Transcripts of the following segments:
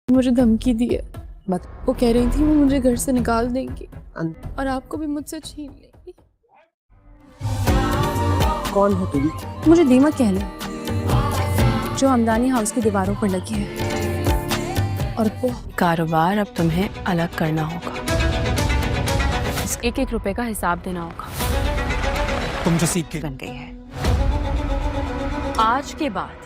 मुझे धमकी दी है। मत वो कह रही थी वो मुझे घर से निकाल देंगी अन- और आपको भी मुझसे छीन लेंगी। कौन हो तुम? मुझे दीमक कह लो, जो हमदानी हाउस की दीवारों पर लगी है। और वो कारोबार अब तुम्हें अलग करना होगा, एक एक रुपए का हिसाब देना होगा। तुम जो सीख के बन गई है। आज के बाद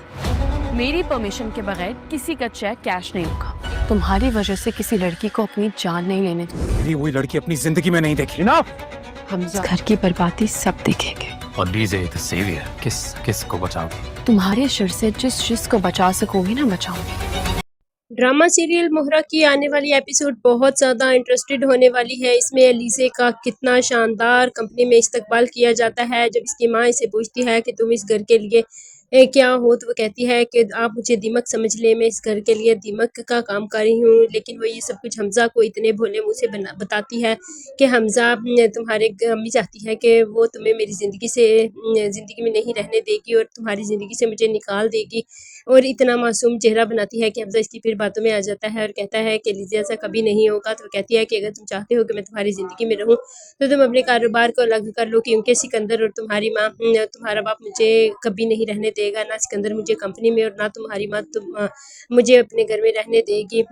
मेरी परमिशन के बगैर किसी का चेक कैश नहीं होगा। तुम्हारी वजह से किसी लड़की को अपनी जान नहीं लेने दूंगी। मेरी वही लड़की अपनी जिंदगी में नहीं देखी ना। हमजा घर की बर्बादी सब देखेंगे। और लीजे द सेवियर किस को बचाओगे? तुम्हारे शर से जिस को बचा सकोगी ना, बचाऊंगी। ड्रामा सीरियल मोहरा की आने वाली एपिसोड बहुत ज़्यादा इंटरेस्टेड होने वाली है। इसमें अलीज़े का कितना शानदार कंपनी में इस्तकबाल किया जाता है। जब इसकी माँ इसे पूछती है कि तुम इस घर के लिए क्या हो, तो वो कहती है कि आप मुझे दीमक समझ ले, मैं इस घर के लिए दीमक का काम कर रही हूँ। लेकिन वो ये सब कुछ हमज़ा को इतने भोले मुँह से बताती है कि हमज़ा तुम्हारे अम्मी चाहती है कि वो तुम्हें मेरी ज़िंदगी में नहीं रहने देगी और तुम्हारी ज़िंदगी से मुझे निकाल देगी। और इतना मासूम चेहरा बनाती है कि हमज़ा इसकी फिर बातों में आ जाता है और कहता है कि लीजिए ऐसा कभी नहीं होगा। तो वो कहती है कि अगर तुम चाहते हो कि मैं तुम्हारी ज़िंदगी में रहूं तो तुम अपने कारोबार को अलग कर लो, क्योंकि सिकंदर और तुम्हारी माँ तुम्हारा बाप मुझे कभी नहीं रहने देगा। ना सिकंदर मुझे कंपनी में और ना तुम्हारी माँ मुझे अपने घर में रहने देगी।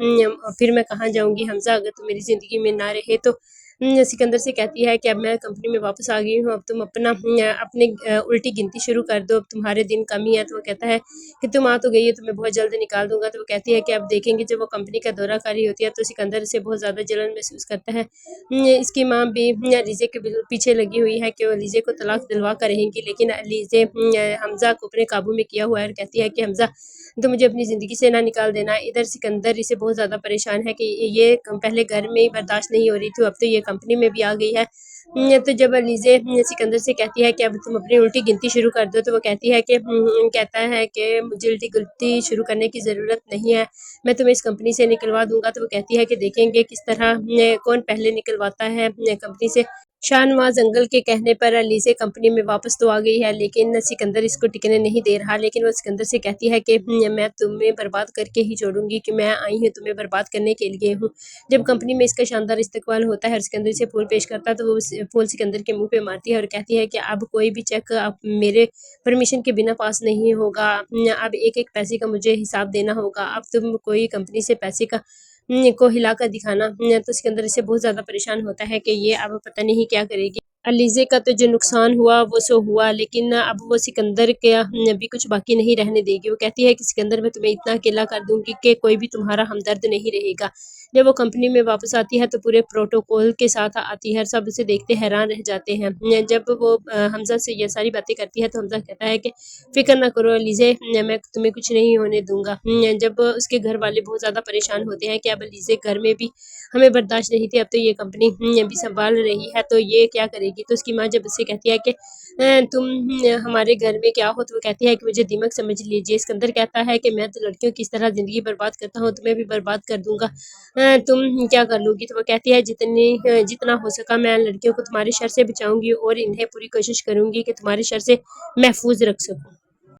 फिर मैं कहाँ जाऊँगी हमज़ा, अगर तुम मेरी ज़िंदगी में ना रहे तो। सिकंदर से कहती है कि अब मैं कंपनी में वापस आ गई हूँ, अब तुम अपने उल्टी गिनती शुरू कर दो, अब तुम्हारे दिन कम ही है। तो वो कहता है कि तुम आ तो गई है, तुम्हें बहुत जल्द निकाल दूंगा। तो वो कहती है कि अब देखेंगे। जब वो कंपनी का दौरा कर रही होती है तो सिकंदर से बहुत ज़्यादा जलन महसूस करता है। इसकी माँ भी अलीज़े के पीछे लगी हुई है कि वो अलीज़े को तलाक दिलवा कर रहेंगी, लेकिन अलीज़े हमज़ा को अपने काबू में किया हुआ है और कहती है कि हमज़ा तो मुझे अपनी ज़िंदगी से ना निकाल देना। इधर सिकंदर इसे बहुत ज़्यादा परेशान है कि ये पहले घर में ही बर्दाश्त नहीं हो रही थी, अब तो ये कंपनी में भी आ गई है। तो जब अलीज़े सिकंदर से कहती है कि अब तुम अपनी उल्टी गिनती शुरू कर दो, तो वो कहती है कि कहता है कि मुझे उल्टी गिनती शुरू करने की ज़रूरत नहीं है, मैं तुम्हें इस कंपनी से निकलवा दूंगा। तो वो कहती है कि देखेंगे किस तरह कौन पहले निकलवाता है कंपनी से। शाहनवाज अंकल के कहने पर अलीज़े कंपनी में वापस तो आ गई है, लेकिन सिकंदर इसको टिकने नहीं दे रहा। लेकिन वो सिकंदर से कहती है कि मैं तुम्हें बर्बाद करके ही छोड़ूंगी, कि मैं आई हूँ तुम्हें बर्बाद करने के लिए हूँ। जब कंपनी में इसका शानदार इस्तकबाल होता है और सिकंदर इसे फूल पेश करता है, तो वो फूल सिकंदर के मुंह पे मारती है और कहती है कि अब कोई भी चेक अब मेरे परमिशन के बिना पास नहीं होगा, अब एक एक पैसे का मुझे हिसाब देना होगा। अब तुम कोई कंपनी से पैसे का को हिलाकर दिखाना। तो सिकंदर इससे बहुत ज़्यादा परेशान होता है कि ये अब पता नहीं क्या करेगी। अलीज़े का तो जो नुकसान हुआ वो सो हुआ, लेकिन अब वो सिकंदर के भी कुछ बाकी नहीं रहने देगी। वो कहती है कि सिकंदर मैं तुम्हें इतना अकेला कर दूंगी कि कोई भी तुम्हारा हमदर्द नहीं रहेगा। जब वो कंपनी में वापस आती है तो पूरे प्रोटोकॉल के साथ आती है, सब उसे देखते हैरान रह जाते हैं। जब वो हमजा से ये सारी बातें करती है तो हमजा कहता है कि फिक्र ना करो अलीज़े, मैं तुम्हें कुछ नहीं होने दूंगा। जब उसके घर वाले बहुत ज़्यादा परेशान होते हैं कि अब अलीज़े घर में भी हमें बर्दाश्त नहीं थी, अब तो ये कंपनी भी संभाल रही है, तो ये क्या करेगी। तो उसकी माँ जब उससे कहती है कि तुम हमारे घर में क्या हो, तो वो कहती है कि मुझे दीमक समझ लीजिए। सिकंदर कहता है कि मैं तो लड़कियों की इस तरह ज़िंदगी बर्बाद करता हूँ, तुम्हें भी बर्बाद कर दूंगा, तुम क्या कर लोगी। तो वो कहती है जितना हो सका मैं लड़कियों को तुम्हारे शर से बचाऊंगी और इन्हें पूरी कोशिश करूंगी कि तुम्हारे शर से महफूज रख सकूँ।